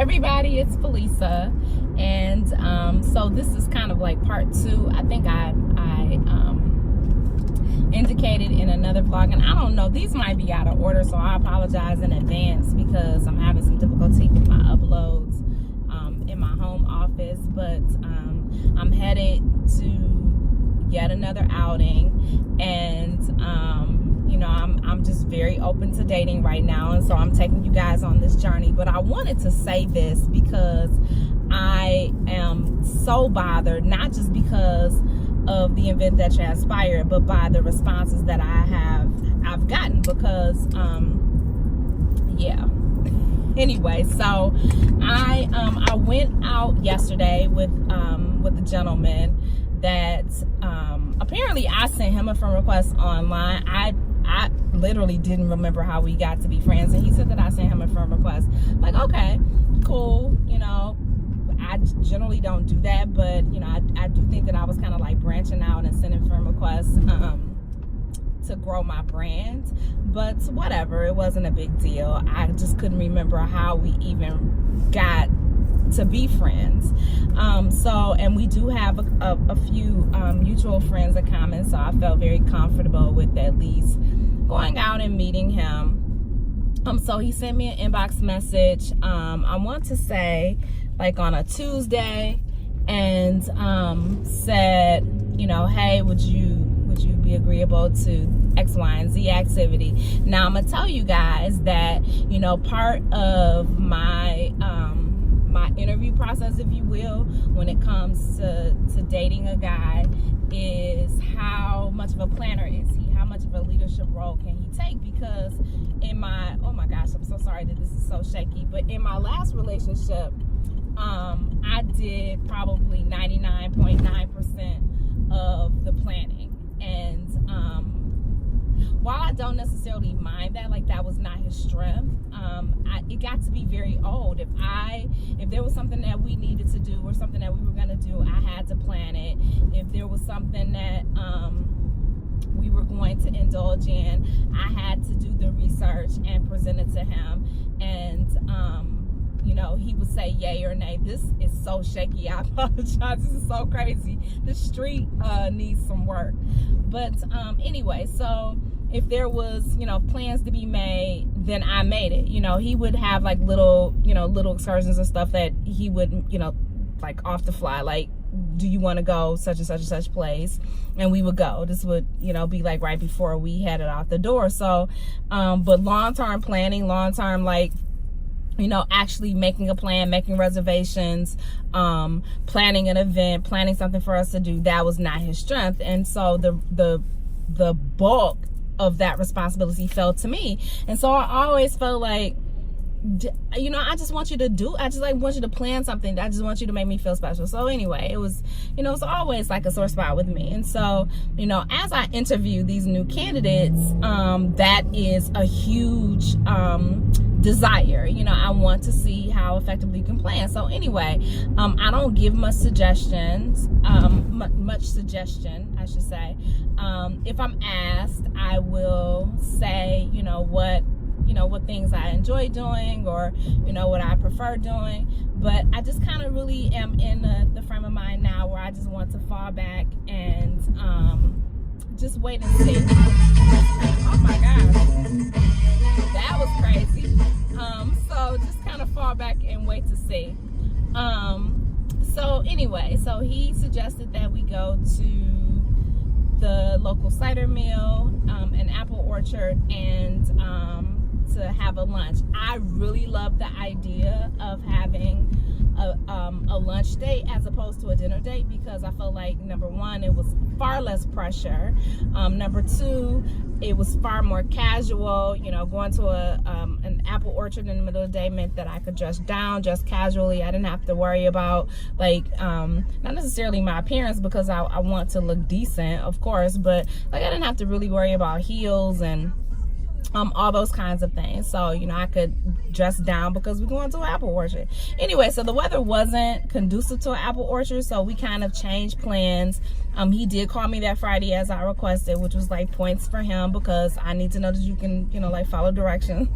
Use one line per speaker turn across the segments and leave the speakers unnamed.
everybody, it's Felisa, and so this is kind of like part 2. I think I indicated in another vlog, and I don't know, these might be out of order, so I apologize in advance because I'm having some difficulty with my uploads in my home office. But I'm headed to yet another outing, and you know, I'm just very open to dating right now, and so I'm taking you guys on this journey. But I wanted to say this because I am so bothered, not just because of the event that transpired, but by the responses that I've gotten, because yeah. Anyway, so I went out yesterday with a gentleman that apparently I sent him a friend request online. I literally didn't remember how we got to be friends, and he said that I sent him a friend request. Like, okay, cool, you know, I generally don't do that, but you know, I do think that I was kind of like branching out and sending friend requests to grow my brand. But whatever, it wasn't a big deal. I just couldn't remember how we even got to be friends. And we do have a few mutual friends in common, so I felt very comfortable with at least going out and meeting him. So he sent me an inbox message, I want to say like on a Tuesday, and said, you know, hey, would you be agreeable to X, Y, and Z activity? Now I'm gonna tell you guys that, you know, part of my my interview process, if you will, when it comes to dating a guy, is how much of a planner is he? How much of a leadership role can he take? Because in my, oh my gosh, I'm so sorry that this is so shaky, but in my last relationship, I did probably 99.9% of the planning. And while I don't necessarily mind that, like that was not his strength, it got to be very old. If there was something that we needed to do or something that we were gonna do, I had to plan it. If there was something that we were going to indulge in, I had to do the research and present it to him. And you know, he would say yay or nay. This is so shaky, I apologize. This is so crazy. The street needs some work. But anyway, so if there was, you know, plans to be made, then I made it. You know, he would have like little, you know, little excursions and stuff that he would, you know, like off the fly, like, do you want to go such and such and such place? And we would go. This would, you know, be like right before we headed out the door. So but long-term planning, long-term, like, you know, actually making a plan, making reservations, planning an event, planning something for us to do, that was not his strength. And so the bulk of that responsibility fell to me. And so I always felt like, you know, I just want you to want you to plan something. I just want you to make me feel special. So anyway, it was, you know, it's always like a sore spot with me. And so, you know, as I interview these new candidates, that is a huge desire. You know, I want to see how effectively you can plan. So anyway, I don't give much suggestions, much suggestion, I should say. If I'm asked, I will say, you know, what things I enjoy doing, or, you know, what I prefer doing. But I just kind of really am in the frame of mind now where I just want to fall back and just wait and see. Oh my gosh, that was crazy. So just kind of fall back and wait to see. So anyway, so he suggested that we go to the local cider mill, an apple orchard, and to have a lunch. I really love the idea of having a lunch date as opposed to a dinner date, because I felt like, number one, it was far less pressure. Number two, it was far more casual. You know, going to an apple orchard in the middle of the day meant that I could dress down, dress casually. I didn't have to worry about, like, not necessarily my appearance, because I want to look decent, of course, but like I didn't have to really worry about heels and all those kinds of things. So, you know, I could dress down because we're going to an apple orchard. Anyway, so the weather wasn't conducive to an apple orchard, so we kind of changed plans. He did call me that Friday as I requested, which was like points for him, because I need to know that you can, you know, like follow directions.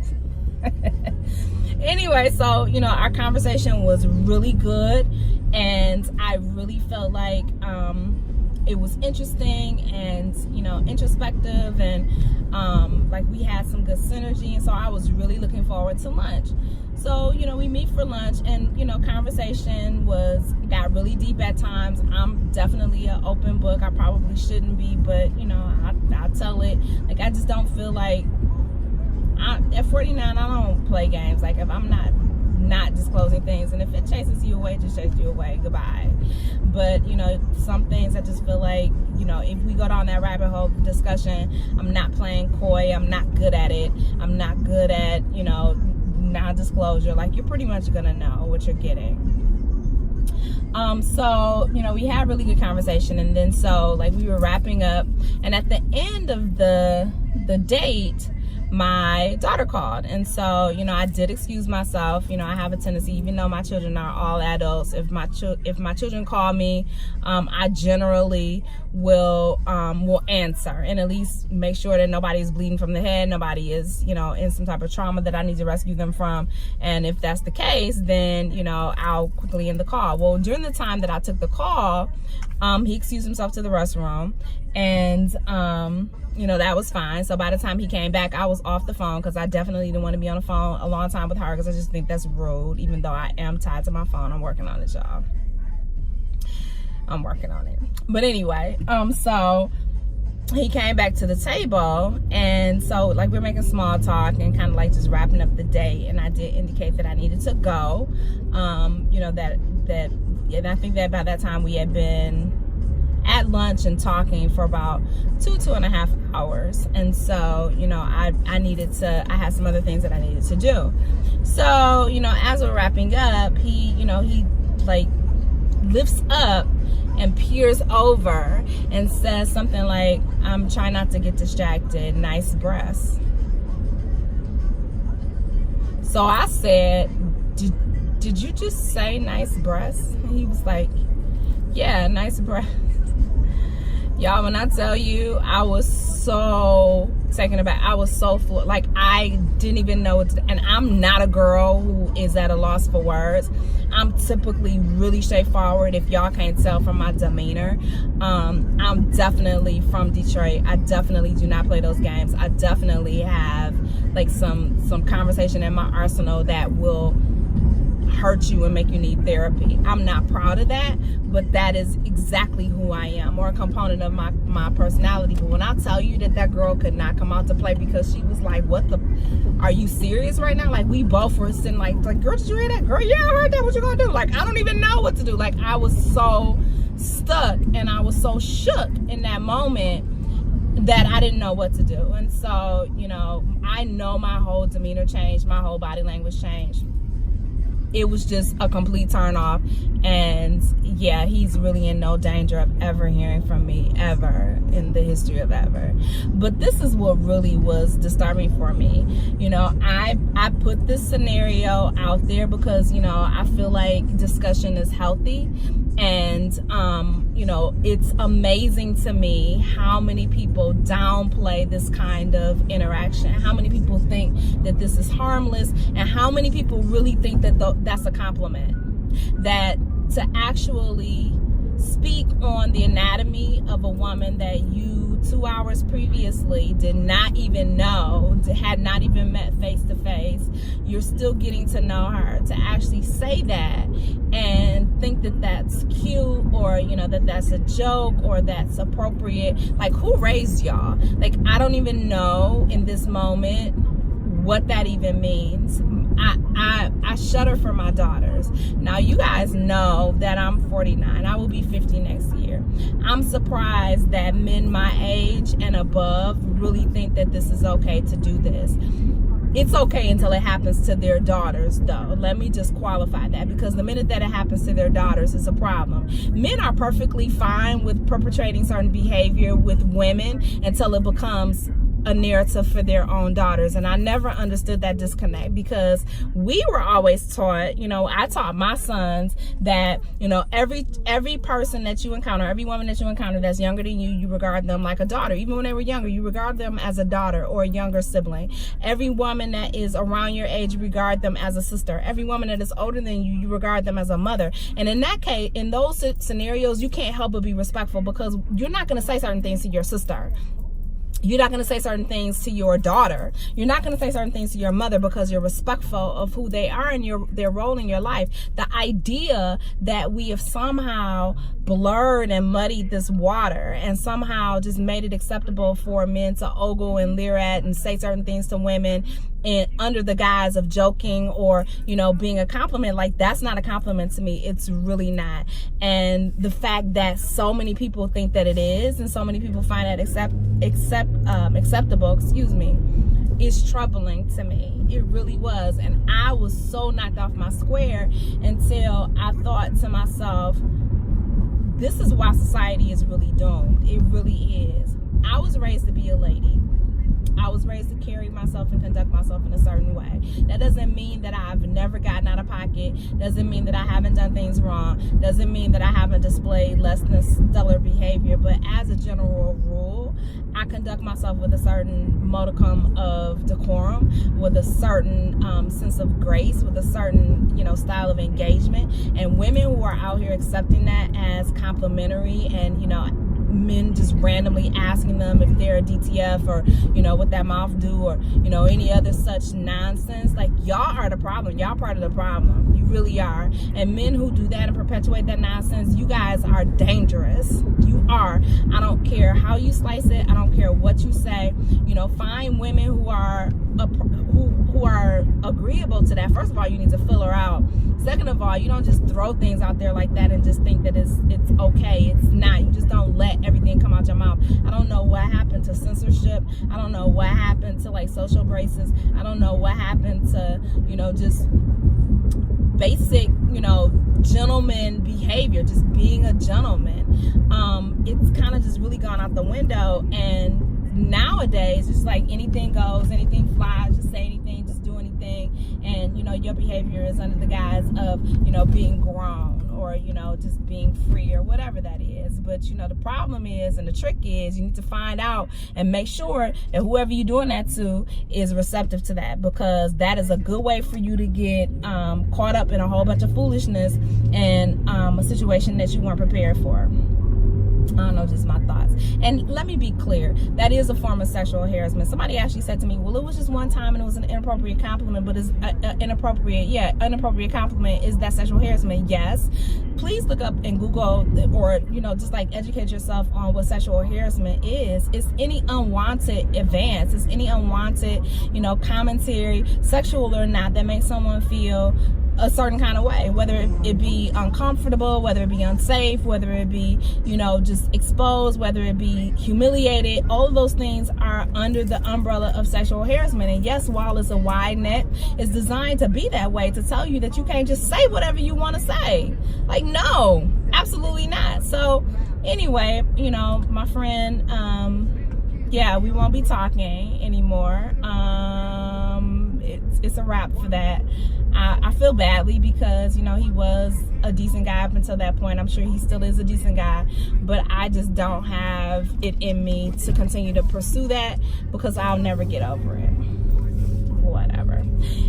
Anyway. anyway, so, you know, our conversation was really good, and I really felt like it was interesting and, you know, introspective, and like we had some good synergy, and so I was really looking forward to lunch. So, you know, we meet for lunch, and, you know, conversation got really deep at times. I'm definitely an open book. I probably shouldn't be, but, you know, I tell it. Like, I just don't feel like, at 49, I don't play games. Like, if I'm not disclosing things, and if it chases you away, just chase you away, goodbye. But, you know, some things I just feel like, you know, if we go down that rabbit hole discussion, I'm not playing coy, I'm not good at it, I'm not good at, you know, non-disclosure. Like, you're pretty much gonna know what you're getting. So, you know, we had really good conversation, and then so, like, we were wrapping up, and at the end of the date, my daughter called, and so, you know, I did excuse myself. You know, I have a tendency, even though my children are all adults, if my children call me, I generally will answer, and at least make sure that nobody's bleeding from the head, nobody is, you know, in some type of trauma that I need to rescue them from. And if that's the case, then, you know, I'll quickly end the call. Well, during the time that I took the call, he excused himself to the restroom, and you know, that was fine. So by the time he came back, I was off the phone, because I definitely didn't want to be on the phone a long time with her, because I just think that's rude. Even though I am tied to my phone, I'm working on it, y'all. I'm working on it. But anyway, so he came back to the table, and so, like, we're making small talk and kind of like just wrapping up the day, and I did indicate that I needed to go. You know, and I think that by that time we had been at lunch and talking for about 2.5 hours, and so, you know, I had some other things that I needed to do. So, you know, as we're wrapping up, he like lifts up and peers over and says something like, I'm trying not to get distracted, nice breasts. So I said, did you just say nice breasts? And he was like, yeah, nice breasts. Y'all, when I tell you, I was so taken aback. I was so floored. Like, I didn't even know what to do. And I'm not a girl who is at a loss for words. I'm typically really straightforward, if y'all can't tell from my demeanor. I'm definitely from Detroit. I definitely do not play those games. I definitely have, like, some conversation in my arsenal that will hurt you and make you need therapy. I'm not proud of that, but that is exactly who I am, or a component of my personality. But when I tell you that girl could not come out to play, because she was like, are you serious right now? Like, we both were sitting like, girl, did you hear that? Girl, yeah, I heard that. What you gonna do? Like, I don't even know what to do. Like, I was so stuck, and I was so shook in that moment that I didn't know what to do. And so, you know, I know my whole demeanor changed, my whole body language changed. It was just a complete turn off. And yeah, he's really in no danger of ever hearing from me, ever, in the history of ever. But this is what really was disturbing for me. You know, I put this scenario out there because, you know, I feel like discussion is healthy. And, you know, it's amazing to me how many people downplay this kind of interaction, how many people think that this is harmless, and how many people really think that that's a compliment. That to actually speak on the anatomy of a woman that you 2 hours previously did not even know, had not even met face to face, you're still getting to know her, to actually say that and think that that's cute, or, you know, that that's a joke, or that's appropriate. Like, who raised y'all? Like, I don't even know in this moment what that even means. I shudder for my daughters. Now, you guys know that I'm 49. I will be 50 next year. I'm surprised that men my age and above really think that this is okay to do this. It's okay until it happens to their daughters, though. Let me just qualify that, because the minute that it happens to their daughters, it's a problem. Men are perfectly fine with perpetrating certain behavior with women until it becomes a narrative for their own daughters. And I never understood that disconnect, because we were always taught, you know, I taught my sons that, you know, every person that you encounter, every woman that you encounter that's younger than you, you regard them like a daughter. Even when they were younger, you regard them as a daughter or a younger sibling. Every woman that is around your age, you regard them as a sister. Every woman that is older than you, you regard them as a mother. And in that case, in those scenarios, you can't help but be respectful, because you're not going to say certain things to your sister. You're not going to say certain things to your daughter. You're not going to say certain things to your mother, because you're respectful of who they are and their role in your life. The idea that we have somehow blurred and muddied this water and somehow just made it acceptable for men to ogle and leer at and say certain things to women and under the guise of joking or, you know, being a compliment, like, that's not a compliment to me. It's really not. And the fact that so many people think that it is, and so many people find that acceptable, is troubling to me. It really was. And I was so knocked off my square until I thought to myself, this is why society is really doomed. It really is. I was raised to be a lady. I was raised to carry myself and conduct myself in a certain way. That doesn't mean that I've never gotten out of pocket. Doesn't mean that I haven't done things wrong. Doesn't mean that I haven't displayed less than stellar behavior. But as a general rule, I conduct myself with a certain modicum of decorum, with a certain sense of grace, with a certain, you know, style of engagement. And women who are out here accepting that as complimentary, and, you know, men just randomly asking them if they're a DTF, or, you know, what that mouth do, or, you know, any other such nonsense, like, y'all are the problem. Y'all part of the problem. You really are. And men who do that and perpetuate that nonsense, you guys are dangerous. You are. I don't care how you slice it. I don't care what you say. You know, find women who are agreeable to that. First of all, you need to fill her out. Second of all, you don't just throw things out there like that and just think that it's okay. It's not. You just don't let everything come out your mouth. I don't know what happened to censorship. I don't know what happened to, like, social braces. I don't know what happened to, you know, just basic, you know, gentleman behavior, just being a gentleman. It's kind of just really gone out the window. And nowadays, it's like anything goes, anything flies, just say anything, just do anything. And, you know, your behavior is under the guise of, you know, being grown, or, you know, just being free, or whatever that is. But, you know, the problem is, and the trick is, you need to find out and make sure that whoever you're doing that to is receptive to that, because that is a good way for you to get caught up in a whole bunch of foolishness and a situation that you weren't prepared for. I don't know, just my thoughts. And let me be clear, that is a form of sexual harassment. Somebody actually said to me, well, it was just one time and it was an inappropriate compliment, but it's inappropriate compliment. Is that sexual harassment? Yes. Please look up and Google, or, you know, just like educate yourself on what sexual harassment is. It's any unwanted advance. It's any unwanted, you know, commentary, sexual or not, that makes someone feel a certain kind of way, whether it be uncomfortable, whether it be unsafe, whether it be, you know, just exposed, whether it be humiliated. All of those things are under the umbrella of sexual harassment. And yes, while it's a wide net, it's designed to be that way, to tell you that you can't just say whatever you want to say. Like, no, absolutely not. So anyway, you know, my friend, yeah, we won't be talking anymore. It's a wrap for that. I feel badly, because, you know, he was a decent guy up until that point. I'm sure he still is a decent guy, but I just don't have it in me to continue to pursue that, because I'll never get over it. Whatever.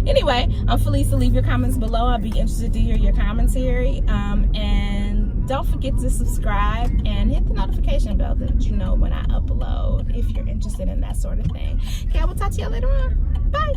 Anyway, I'm Felisa. Leave your comments below. I'd be interested to hear your commentary. And don't forget to subscribe and hit the notification bell that you know when I upload, if you're interested in that sort of thing. Okay, I will talk to you later on. Bye.